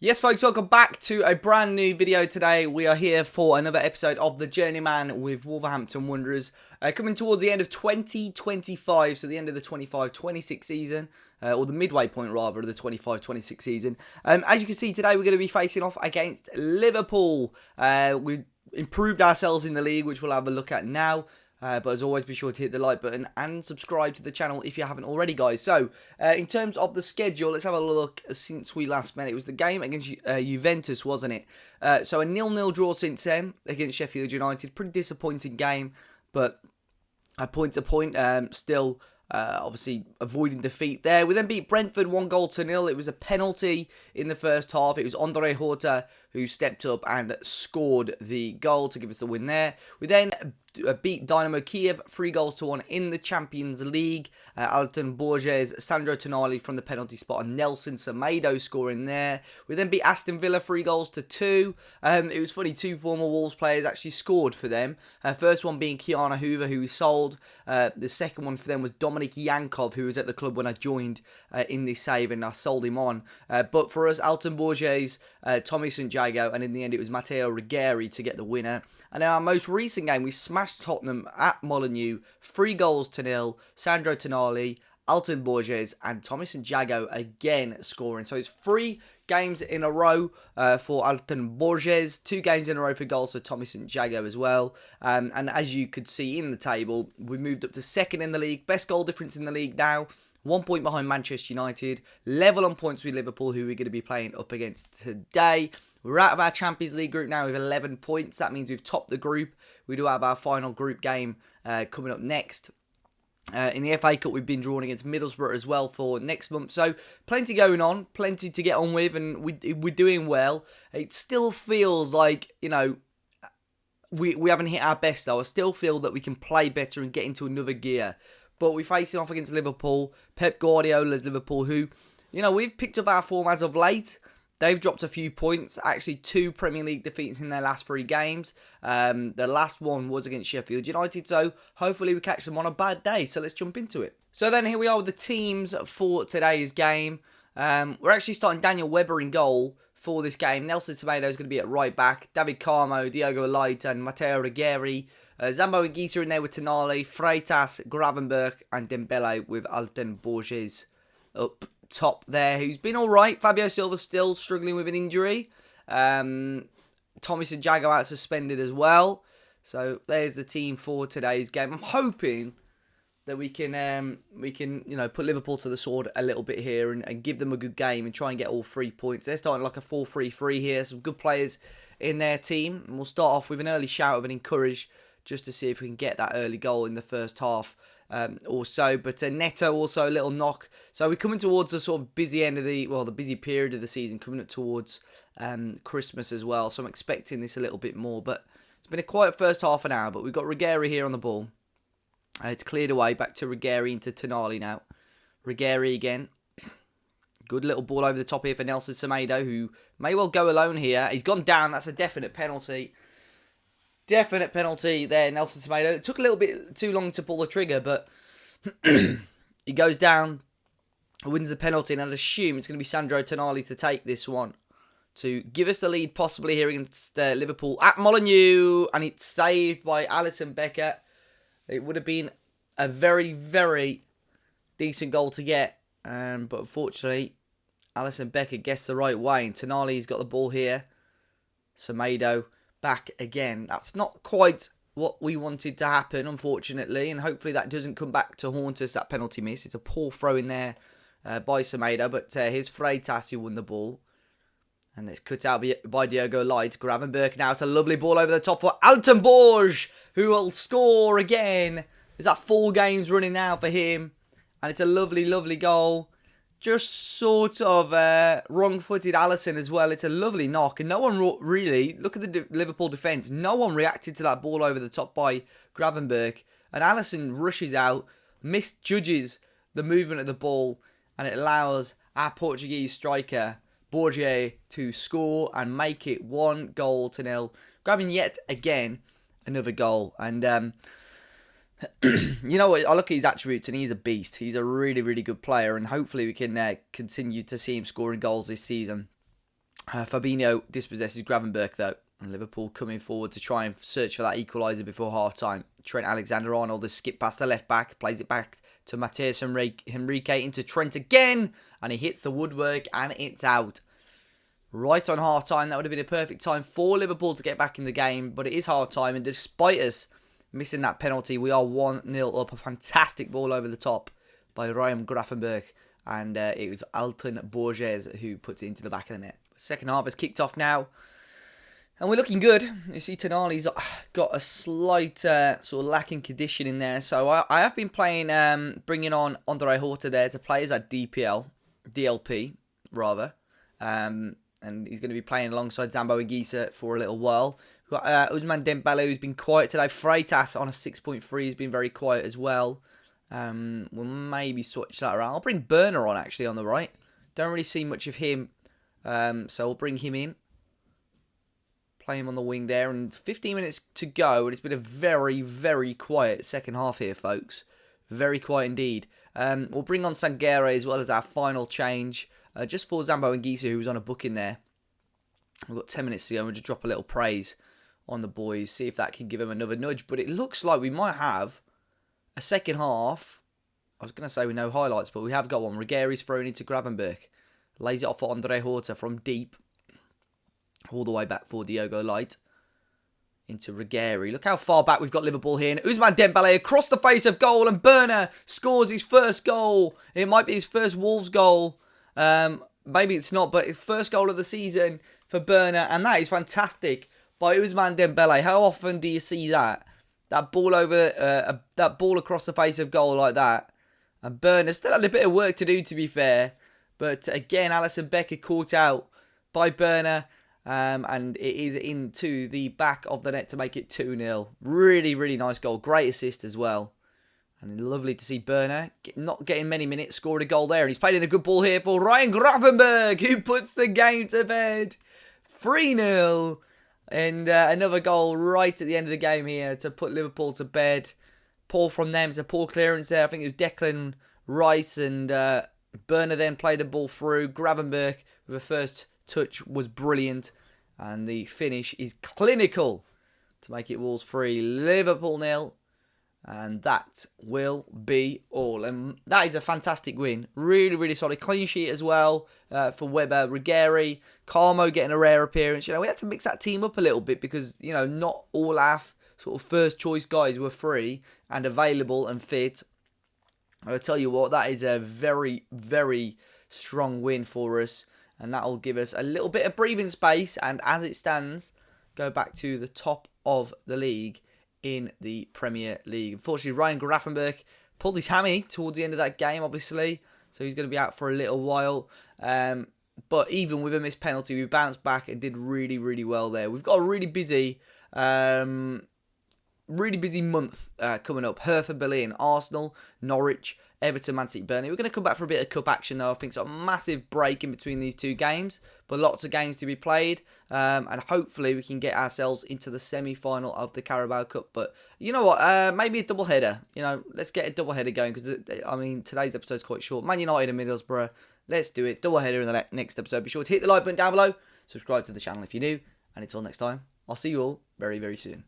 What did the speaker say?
Yes, folks, welcome back to a brand new video today. We are here for another episode of the Journeyman with Wolverhampton Wanderers. Coming towards the end of 2025, so the end of the 25-26 season, or the midway point, rather, of the 25-26 season. As you can see, today we're going to be facing off against Liverpool. We've improved ourselves in the league, which we'll have a look at now. But as always, be sure to hit the like button and subscribe to the channel if you haven't already, guys. So, in terms of the schedule, let's have a look since we last met. It was the game against Juventus, wasn't it? So, a 0-0 draw since then against Sheffield United. Pretty disappointing game, but a point-to-point, still obviously avoiding defeat there. We then beat Brentford 1-0. It was a penalty in the first half. It was Andre Horta who stepped up and scored the goal to give us the win there. We then beat Dynamo Kiev 3-1 in the Champions League. Alton Borges, Sandro Tonali from the penalty spot, and Nelson Semedo scoring there. We then beat Aston Villa 3-2. It was funny, two former Wolves players actually scored for them. First one being Kiana Hoover, who we sold. The second one for them was Dominik Yankov, who was at the club when I joined in this save, and I sold him on. But for us, Alton Borges, Tommy Santiago, and in the end it was Matteo Righieri to get the winner. And in our most recent game, we smashed Tottenham at Molineux 3-0. Sandro Tonali, Alton Borges, and Tommy Santiago again scoring. So it's 3 games in a row for Alton Borges, 2 games in a row for goals for Tommy Santiago as well. And as you could see in the table, we moved up to second in the league, best goal difference in the league now. 1 point behind Manchester United, level on points with Liverpool, who we're going to be playing up against today. We're out of our Champions League group now with 11 points. That means we've topped the group. We do have our final group game coming up next. In the FA Cup, we've been drawn against Middlesbrough as well for next month. So, plenty going on, plenty to get on with, and we're doing well. It still feels like, you know, we haven't hit our best, though. I still feel that we can play better and get into another gear. But we're facing off against Liverpool, Pep Guardiola's Liverpool, who, you know, we've picked up our form as of late. They've dropped a few points, actually 2 Premier League defeats in their last 3 games. The last one was against Sheffield United, so hopefully we catch them on a bad day. So let's jump into it. So then here we are with the teams for today's game. We're actually starting Daniel Webber in goal for this game. Nelson Semedo is going to be at right back. David Carmo, Diogo Leite, and Matteo Righieri. Zambo Anguissa in there with Tonali, Freitas, Gravenberch, and Dembele with Alton Borges up top there, who's been alright. Fabio Silva still struggling with an injury. Tommy Santiago out suspended as well. So there's the team for today's game. I'm hoping that we can you know, put Liverpool to the sword a little bit here and give them a good game and try and get all 3 points. They're starting like a 4-3-3 here. Some good players in their team. And we'll start off with an early shout of an encourage just to see if we can get that early goal in the first half. Or so, but Neto also a little knock. So we're coming towards the sort of busy end of the busy period of the season, coming up towards Christmas as well. So I'm expecting this a little bit more, but it's been a quiet first half an hour. But we've got Righieri here on the ball. It's cleared away, back to Righieri into Tonali now. Righieri again. Good little ball over the top here for Nelson Semedo, who may well go alone here. He's gone down. That's a definite penalty. Definite penalty there, Nelson Semedo. It took a little bit too long to pull the trigger, but he goes down, wins the penalty, and I'd assume it's going to be Sandro Tonali to take this one to give us the lead possibly here against Liverpool at Molineux, and it's saved by Alisson Becker. It would have been a very, very decent goal to get, but unfortunately, Alisson Becker guessed the right way, and Tonali's got the ball here. Semedo back again. That's not quite what we wanted to happen, unfortunately, and hopefully that doesn't come back to haunt us, that penalty miss. It's a poor throw in there by Semedo, but here's Freitas who won the ball. And it's cut out by Diogo Leite. Gravenberch now. It's a lovely ball over the top for Alton Borges, who will score again. There's that 4 games running now for him. And it's a lovely, lovely goal. Just sort of wrong-footed Alisson as well. It's a lovely knock. And no one really, look at the Liverpool defence. No one reacted to that ball over the top by Gravenberch. And Alisson rushes out, misjudges the movement of the ball. And it allows our Portuguese striker, Borges, to score and make it 1-0. Grabbing yet again another goal. And you know what? I look at his attributes and he's a beast. He's a really, really good player. And hopefully we can continue to see him scoring goals this season. Fabinho dispossesses Gravenberch though. And Liverpool coming forward to try and search for that equaliser before half-time. Trent Alexander-Arnold has skipped past the left-back, plays it back to Matheus Henrique into Trent again, and he hits the woodwork and it's out. Right on half-time, that would have been a perfect time for Liverpool to get back in the game, but it is half-time, and despite us missing that penalty, we are 1-0 up. A fantastic ball over the top by Ryan Gravenberch, and it was Alton Borges who puts it into the back of the net. Second half has kicked off now. And we're looking good. You see, Tonali's got a slight sort of lacking condition in there. So I have been playing, bringing on Andre Horta there to play as a DLP, rather. And he's going to be playing alongside Zambo Anguissa for a little while. We've got Ousmane Dembele, who's been quiet today. Freitas on a 6.3 has been very quiet as well. We'll maybe switch that around. I'll bring Burner on, actually, on the right. Don't really see much of him. So we'll bring him in. Play him on the wing there, and 15 minutes to go, and it's been a very, very quiet second half here, folks. Very quiet indeed. We'll bring on Sangare as well as our final change, just for Zambo Anguissa, who was on a booking there. We've got 10 minutes to go, and we'll just drop a little praise on the boys, see if that can give them another nudge. But it looks like we might have a second half. I was going to say with no highlights, but we have got one. Ruggeri's thrown into Gravenberch. Lays it off for Andre Horta from deep. All the way back for Diogo Light. Into Ruggeri. Look how far back we've got Liverpool here. And Ousmane Dembele across the face of goal. And Burner scores his first goal. It might be his first Wolves goal. Maybe it's not, but his first goal of the season for Burner. And that is fantastic by Ousmane Dembele. How often do you see that? That ball over, that ball across the face of goal like that. And Burner still had a bit of work to do, to be fair. But again, Alisson Becker caught out by Burner. And it is into the back of the net to make it 2-0. Really, really nice goal. Great assist as well. And lovely to see Burner not getting many minutes, scored a goal there. And he's played in a good ball here for Ryan Gravenberch, who puts the game to bed. 3-0. And another goal right at the end of the game here to put Liverpool to bed. Poor from them. It's a poor clearance there. I think it was Declan Rice, and Burner then played the ball through. Gravenberch with a first touch was brilliant, and the finish is clinical to make it Wolves 3, Liverpool 0, and that will be all. And that is a fantastic win. Really, really solid. Clean sheet as well for Weber. Ruggeri, Carmo getting a rare appearance. You know, we had to mix that team up a little bit because, you know, not all our sort of first choice guys were free and available and fit. I'll tell you what, that is a very, very strong win for us. And that will give us a little bit of breathing space. And as it stands, go back to the top of the league in the Premier League. Unfortunately, Ryan Gravenberch pulled his hammy towards the end of that game, obviously. So he's going to be out for a little while. But even with a missed penalty, we bounced back and did really, really well there. We've got a really busy month coming up. Hertha Berlin, Arsenal, Norwich, Everton, Man City, Burnley. We're going to come back for a bit of cup action though. I think it's a massive break in between these two games, but lots of games to be played, and hopefully we can get ourselves into the semi-final of the Carabao Cup. But you know what, maybe a double header. You know, let's get a double header going, because I mean today's episode is quite short. Man United and Middlesbrough, let's do it. Double header in the next episode. Be sure to hit the like button down below, subscribe to the channel if you're new, and until next time, I'll see you all very, very soon.